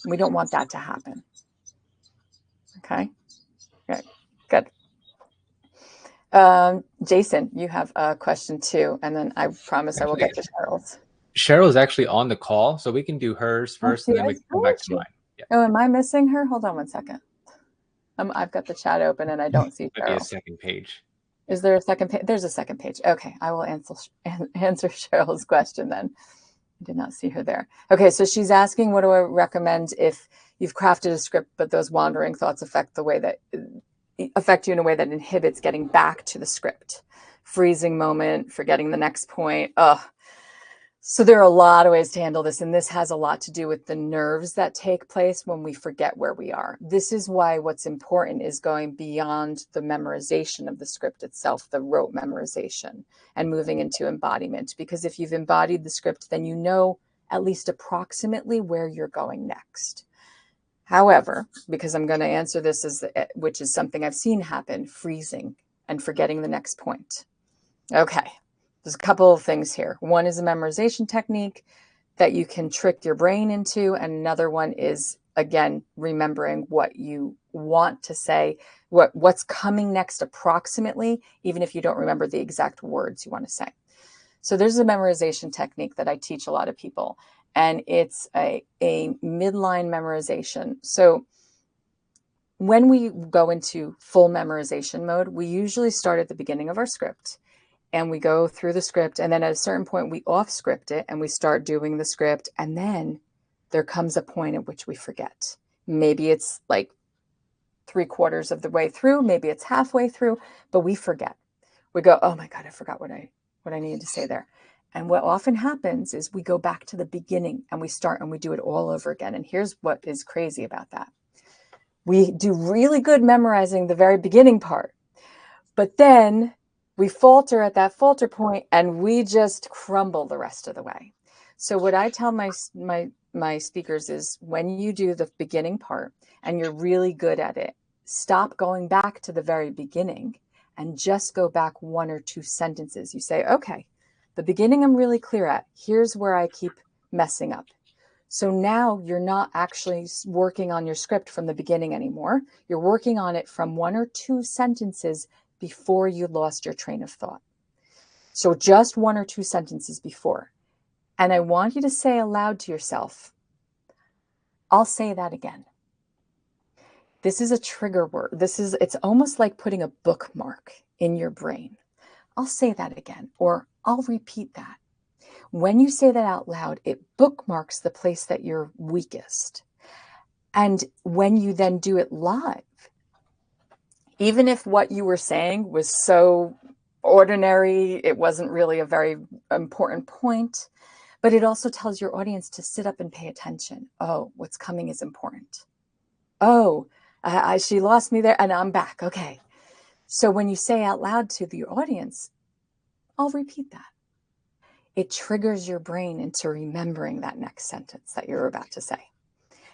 We don't want that to happen. Okay. Good. Jason, you have a question too, and then I promise I will get to Cheryl's. Cheryl is actually on the call, so we can do hers first, and then we can come back to mine. Yeah. Oh, am I missing her? Hold on one second. I've got the chat open and I don't see Cheryl. There'll be a second page. Is there a second page? There's a second page. Okay, I will answer Cheryl's question then. I did not see her there. Okay, so she's asking, what do I recommend if you've crafted a script, but those wandering thoughts affect you in a way that inhibits getting back to the script? Freezing moment, forgetting the next point. So there are a lot of ways to handle this, and this has a lot to do with the nerves that take place when we forget where we are. This is why what's important is going beyond the memorization of the script itself, the rote memorization, and moving into embodiment. Because if you've embodied the script, then you know at least approximately where you're going next. However, because I'm going to answer this as, which is something I've seen happen, freezing and forgetting the next point. Okay. There's a couple of things here. One is a memorization technique that you can trick your brain into. And another one is, again, remembering what you want to say, what's coming next approximately, even if you don't remember the exact words you want to say. So there's a memorization technique that I teach a lot of people, and it's a midline memorization. So when we go into full memorization mode, we usually start at the beginning of our script. And we go through the script, and then at a certain point we off script it and we start doing the script, and then there comes a point at which we forget. Maybe it's like 3/4 of the way through, maybe it's halfway through, but we forget. We go, oh my God, I forgot what I needed to say there. And what often happens is we go back to the beginning and we start and we do it all over again. And here's what is crazy about that. We do really good memorizing the very beginning part, but then we falter at that falter point and we just crumble the rest of the way. So what I tell my speakers is, when you do the beginning part and you're really good at it, stop going back to the very beginning and just go back 1 or 2 sentences. You say, okay, the beginning I'm really clear at. Here's where I keep messing up. So now you're not actually working on your script from the beginning anymore. You're working on it from 1 or 2 sentences before you lost your train of thought. So just 1 or 2 sentences before. And I want you to say aloud to yourself, I'll say that again. This is a trigger word. It's almost like putting a bookmark in your brain. I'll say that again, or I'll repeat that. When you say that out loud, it bookmarks the place that you're weakest. And when you then do it live, even if what you were saying was so ordinary, it wasn't really a very important point, but it also tells your audience to sit up and pay attention. Oh, what's coming is important. Oh, she lost me there and I'm back. Okay. So when you say out loud to the audience, I'll repeat that. It triggers your brain into remembering that next sentence that you're about to say,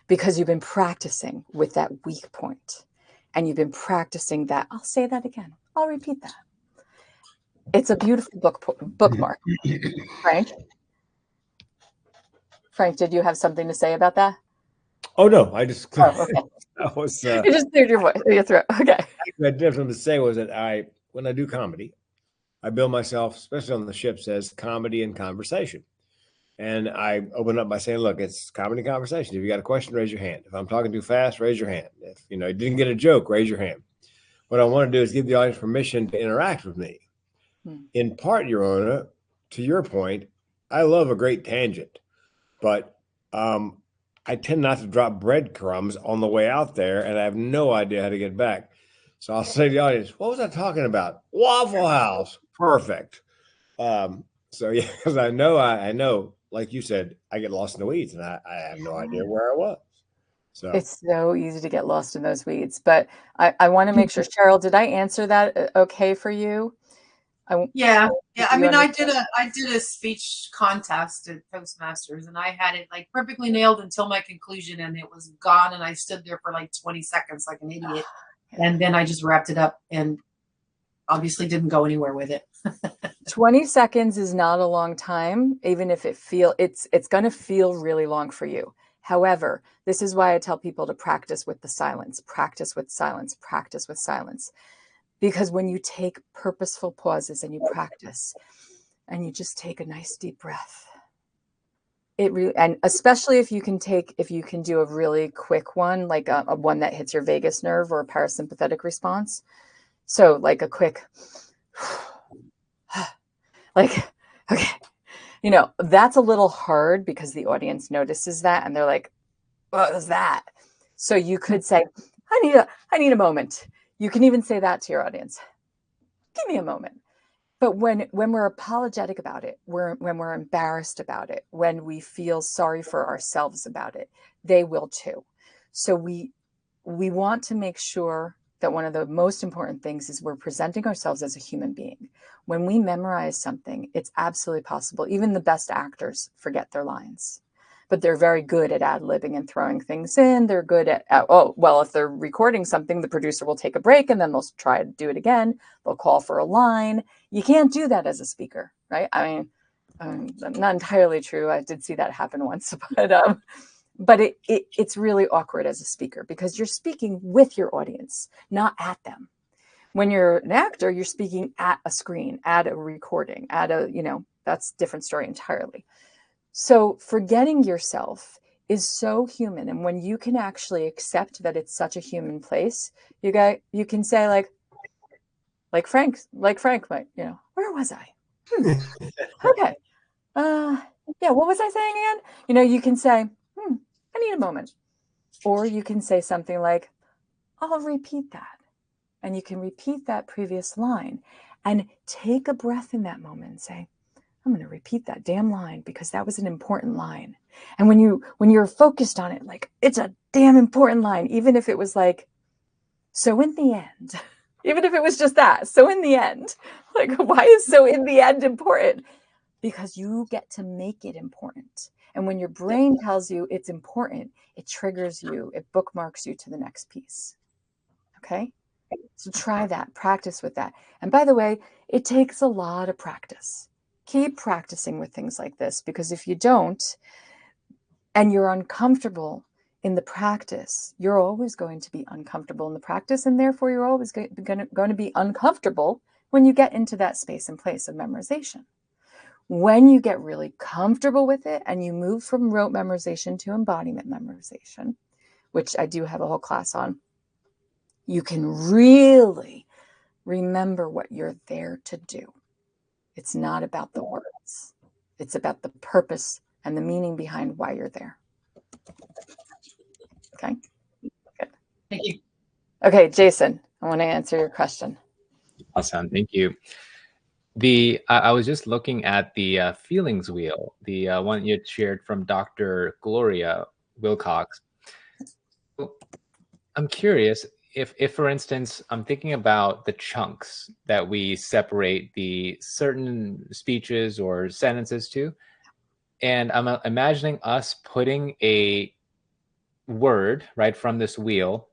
because you've been practicing with that weak point. And you've been practicing that. I'll say that again. I'll repeat that. It's a beautiful bookmark. Frank, did you have something to say about that? Oh no, I just okay. that was You just cleared your voice, your throat. Okay. I did something to say was that when I do comedy, I bill myself, especially on the ships, as comedy and conversation. And I open up by saying, look, it's comedy and conversation. If you got a question, raise your hand. If I'm talking too fast, raise your hand. If you didn't get a joke, raise your hand. What I want to do is give the audience permission to interact with me. In part, Your Honor, to your point, I love a great tangent, but I tend not to drop breadcrumbs on the way out there, and I have no idea how to get back. So I'll say to the audience, what was I talking about? Waffle House. Perfect. So yeah, because I know, like you said, I get lost in the weeds and I have no idea where I was. So it's so easy to get lost in those weeds, but I want to make sure, Cheryl, did I answer that okay for you? Yeah. I mean, I did a speech contest at Toastmasters, and I had it like perfectly nailed until my conclusion, and it was gone, and I stood there for like 20 seconds like an idiot, and then I just wrapped it up and obviously didn't go anywhere with it. 20 seconds is not a long time, even if it's going to feel really long for you. However, this is why I tell people to practice with the silence, practice with silence, practice with silence. Because when you take purposeful pauses and you practice and you just take a nice deep breath, and especially if you can do a really quick one, like a one that hits your vagus nerve or a parasympathetic response. So like a quick, like, okay, that's a little hard because the audience notices that and they're like, what was that? So you could say, I need a moment. You can even say that to your audience. Give me a moment. But when we're apologetic about it, when we're embarrassed about it, when we feel sorry for ourselves about it, they will too. So we want to make sure that one of the most important things is we're presenting ourselves as a human being. When we memorize something, it's absolutely possible. Even the best actors forget their lines, but they're very good at ad-libbing and throwing things in. They're good at, oh, well, if they're recording something, the producer will take a break and then they'll try to do it again. They'll call for a line. You can't do that as a speaker, right? I mean, not entirely true. I did see that happen once, but it's really awkward as a speaker because you're speaking with your audience, not at them. When you're an actor, you're speaking at a screen, at a recording, at a, that's a different story entirely. So forgetting yourself is so human. And when you can actually accept that it's such a human place, you can say like Frank might, where was I? Okay. Yeah, what was I saying again? You can say, I need a moment. Or you can say something like, I'll repeat that. And you can repeat that previous line and take a breath in that moment and say, I'm going to repeat that damn line because that was an important line. And when you're focused on it, like it's a damn important line, even if it was like, so in the end, even if it was just that, so in the end, like why is so in the end important? Because you get to make it important. And when your brain tells you it's important, it triggers you, it bookmarks you to the next piece. Okay? So try that, practice with that. And by the way, it takes a lot of practice. Keep practicing with things like this, because if you don't, and you're uncomfortable in the practice, you're always going to be uncomfortable in the practice, and therefore you're always going to be uncomfortable when you get into that space and place of memorization. When you get really comfortable with it and you move from rote memorization to embodiment memorization, which I do have a whole class on, you can really remember what you're there to do. It's not about the words. It's about the purpose and the meaning behind why you're there. Okay? Good. Thank you. Okay, Jason, I want to answer your question. Awesome. Thank you. I was just looking at the feelings wheel, the one you shared from Dr. Gloria Wilcox. I'm curious if, for instance, I'm thinking about the chunks that we separate the certain speeches or sentences to, and I'm imagining us putting a word right from this wheel,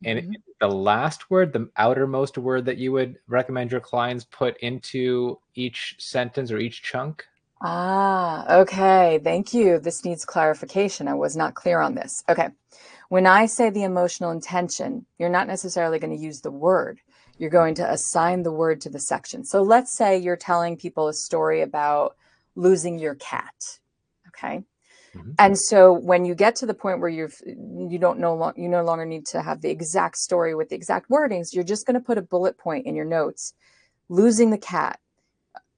and the last word, the outermost word that you would recommend your clients put into each sentence or each chunk. Okay. Thank you. This needs clarification. I was not clear on this. Okay. When I say the emotional intention, you're not necessarily going to use the word. You're going to assign the word to the section. So let's say you're telling people a story about losing your cat. Okay. And so when you get to the point where you no longer need to have the exact story with the exact wordings, you're just going to put a bullet point in your notes, losing the cat.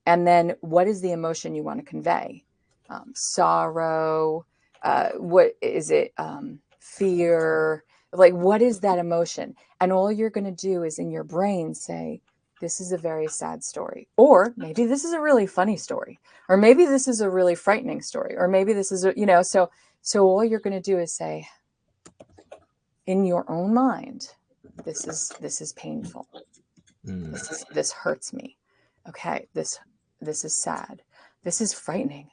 And then what is the emotion you want to convey? Sorrow. What is it? Fear. Like, what is that emotion? And all you're going to do is in your brain say, this is a very sad story. Or maybe this is a really funny story. Or maybe this is a really frightening story. Or maybe this is, so all you're going to do is say, in your own mind, this is painful. This hurts me. Okay, this is sad. This is frightening.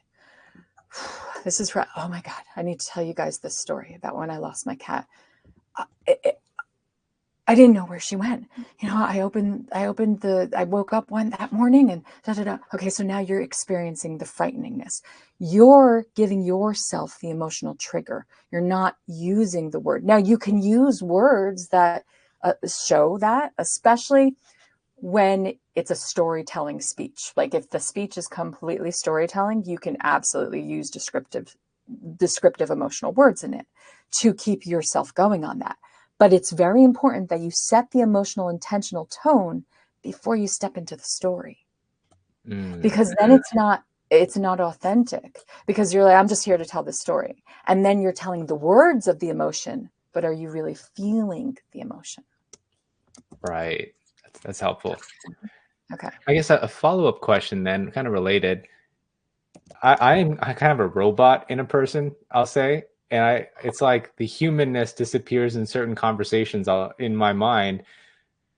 This is oh my God, I need to tell you guys this story about when I lost my cat. I didn't know where she went. I woke up that morning and da-da-da. Okay, so now you're experiencing the frighteningness. You're giving yourself the emotional trigger. You're not using the word. Now you can use words that show that, especially when it's a storytelling speech. Like if the speech is completely storytelling, you can absolutely use descriptive emotional words in it to keep yourself going on that. But it's very important that you set the emotional intentional tone before you step into the story. Because then it's not authentic, because you're like, I'm just here to tell this story. And then you're telling the words of the emotion, but are you really feeling the emotion? Right. That's helpful. Okay. I guess a follow-up question then, kind of related. I'm kind of a robot in a person, I'll say. And it's like the humanness disappears in certain conversations in my mind.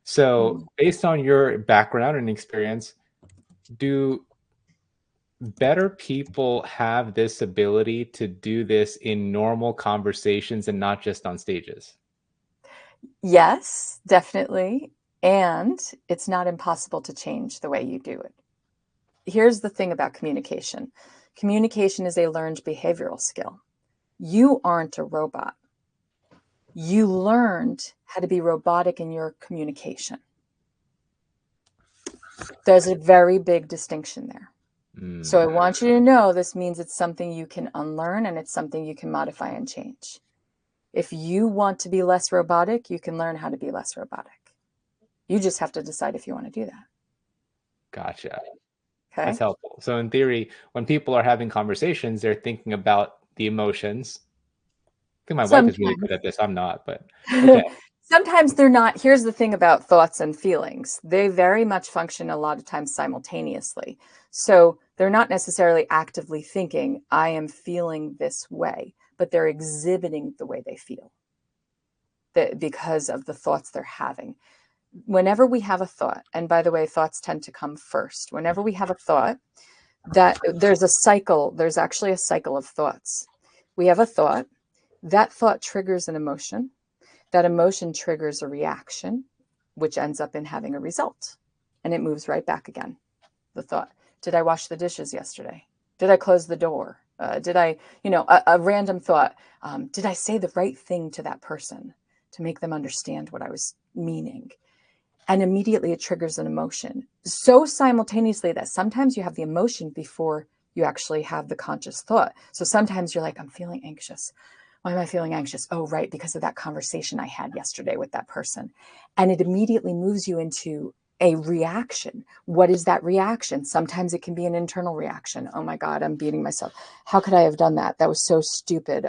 So based on your background and experience, do better people have this ability to do this in normal conversations and not just on stages? Yes, definitely. And it's not impossible to change the way you do it. Here's the thing about communication. Communication is a learned behavioral skill. You aren't a robot. You learned how to be robotic in your communication. There's a very big distinction there. So I want you to know this means it's something you can unlearn and it's something you can modify and change. If you want to be less robotic, you can learn how to be less robotic. You just have to decide if you want to do that. Gotcha. Okay. That's helpful. So in theory, when people are having conversations, they're thinking about the emotions. I think my wife is really good at this. I'm not, but okay. Sometimes they're not. Here's the thing about thoughts and feelings. They very much function a lot of times simultaneously. So they're not necessarily actively thinking, I am feeling this way, but they're exhibiting the way they feel because of the thoughts they're having. Whenever we have a thought, and by the way, thoughts tend to come first. Whenever we have a thought, that there's a cycle, there's actually a cycle of thoughts. We have a thought, that thought triggers an emotion. That emotion triggers a reaction, which ends up in having a result. And it moves right back again. The thought, did I wash the dishes yesterday? Did I close the door? Did I, a random thought, did I say the right thing to that person to make them understand what I was meaning? And immediately it triggers an emotion. So simultaneously that sometimes you have the emotion before you actually have the conscious thought. So sometimes you're like, I'm feeling anxious. Why am I feeling anxious? Oh, right, because of that conversation I had yesterday with that person. And it immediately moves you into a reaction. What is that reaction? Sometimes it can be an internal reaction. Oh my God, I'm beating myself. How could I have done that? That was so stupid.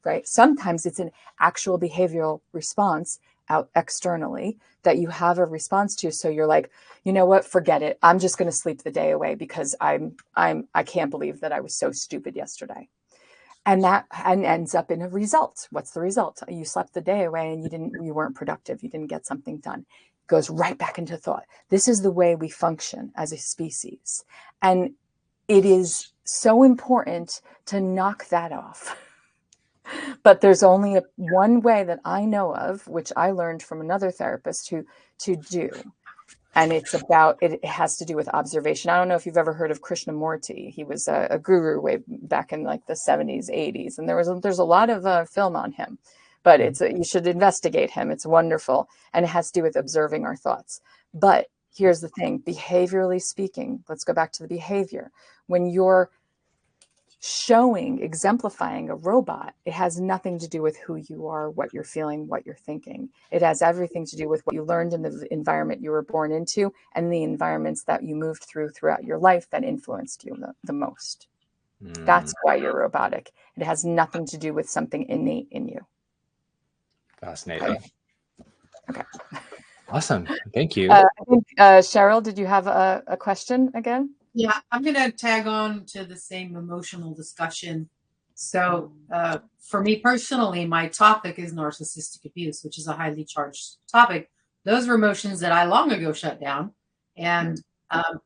Right? Sometimes it's an actual behavioral response out externally that you have a response to. So you're like, you know what? Forget it. I'm just going to sleep the day away because I can't believe that I was so stupid yesterday. And that ends up in a result. What's the result? You slept the day away and you weren't productive. You didn't get something done. It goes right back into thought. This is the way we function as a species. And it is so important to knock that off. But there's only one way that I know of, which I learned from another therapist to do. And it has to do with observation. I don't know if you've ever heard of Krishnamurti. He was a guru way back in like the 70s, 80s. And there's a lot of film on him, but you should investigate him. It's wonderful. And it has to do with observing our thoughts. But here's the thing, behaviorally speaking, let's go back to the behavior. When you're exemplifying a robot, it has nothing to do with who you are, what you're feeling, what you're thinking. It has everything to do with what you learned in the environment you were born into and the environments that you moved throughout your life that influenced you the most. That's why you're robotic. It has nothing to do with something innate in you. Fascinating. Okay. Awesome. Thank you. I think, Cheryl, did you have a question again? Yeah, I'm going to tag on to the same emotional discussion. So for me personally, my topic is narcissistic abuse, which is a highly charged topic. Those were emotions that I long ago shut down. And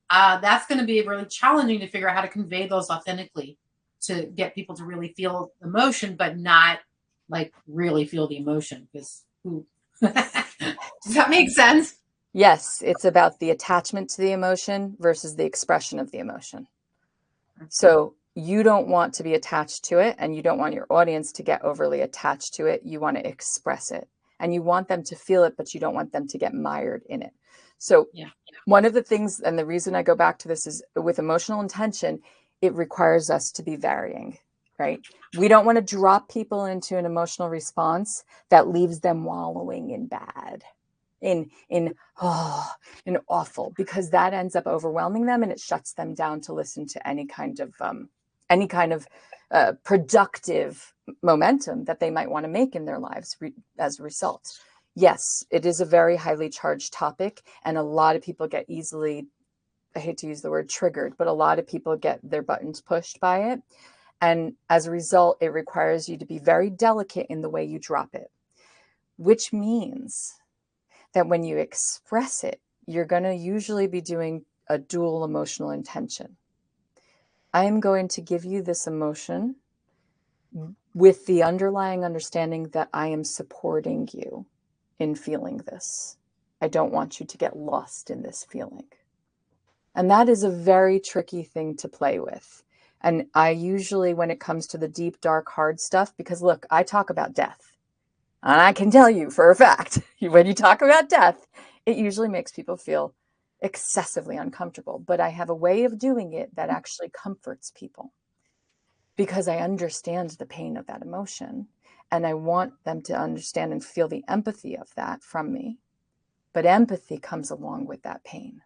that's going to be really challenging to figure out how to convey those authentically to get people to really feel emotion, but not like really feel the emotion. Because does that make sense? Yes, it's about the attachment to the emotion versus the expression of the emotion. So you don't want to be attached to it, and you don't want your audience to get overly attached to it. You want to express it, and you want them to feel it, but you don't want them to get mired in it. So one of the things, and the reason I go back to this, is with emotional intention, it requires us to be varying, right? We don't want to drop people into an emotional response that leaves them wallowing in bad, in awful, because that ends up overwhelming them and it shuts them down to listen to any kind of productive momentum that they might want to make in their lives as a result. yes, it is a very highly charged topic, and a lot of people get easily, I hate to use the word triggered, but a lot of people get their buttons pushed by it. And as a result, it requires you to be very delicate in the way you drop it, which means that when you express it, you're going to usually be doing a dual emotional intention. I am going to give you this emotion with the underlying understanding that I am supporting you in feeling this. I don't want you to get lost in this feeling. And that is a very tricky thing to play with. And I usually, when it comes to the deep, dark, hard stuff, because look, I talk about death. And I can tell you for a fact, when you talk about death, it usually makes people feel excessively uncomfortable. But I have a way of doing it that actually comforts people, because I understand the pain of that emotion. And I want them to understand and feel the empathy of that from me. But empathy comes along with that pain.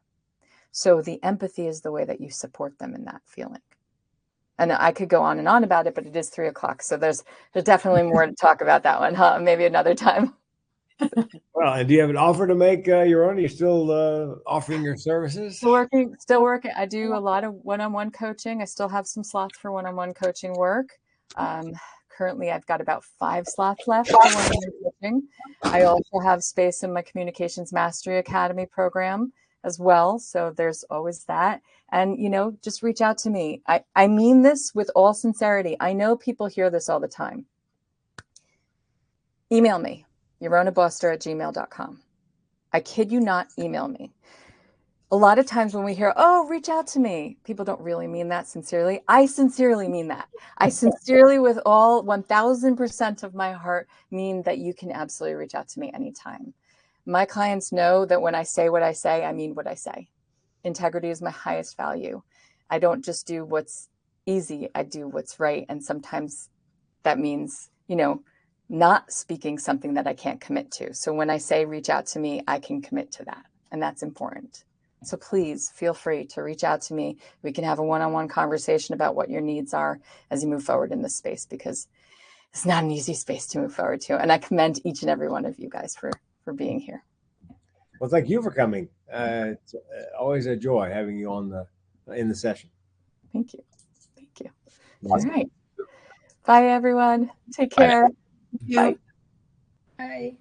So the empathy is the way that you support them in that feeling. And I could go on and on about it, but it is 3 o'clock. So there's definitely more to talk about that one, huh? Maybe another time. Well, and do you have an offer to make your own? Are you still offering your services? Still working. I do a lot of one-on-one coaching. I still have some slots for one-on-one coaching work. Currently, I've got about 5 slots left for one-on-one coaching. I also have space in my Communications Mastery Academy program as well. So there's always that. And, just reach out to me. I mean this with all sincerity. I know people hear this all the time. Email me, yaronaboster@gmail.com. I kid you not, email me. A lot of times when we hear, oh, reach out to me, people don't really mean that sincerely. I sincerely mean that. I sincerely, with all 1000% of my heart, mean that you can absolutely reach out to me anytime. My clients know that when I say what I say, I mean what I say. Integrity is my highest value. I don't just do what's easy, I do what's right. And sometimes that means, not speaking something that I can't commit to. So when I say reach out to me, I can commit to that. And that's important. So please feel free to reach out to me. We can have a one-on-one conversation about what your needs are as you move forward in this space, because it's not an easy space to move forward to. And I commend each and every one of you guys for being here. Well, thank you for coming. It's always a joy having you in the session. Thank you. Thank you. All right. Bye, everyone. Take care. Bye. Bye. Bye.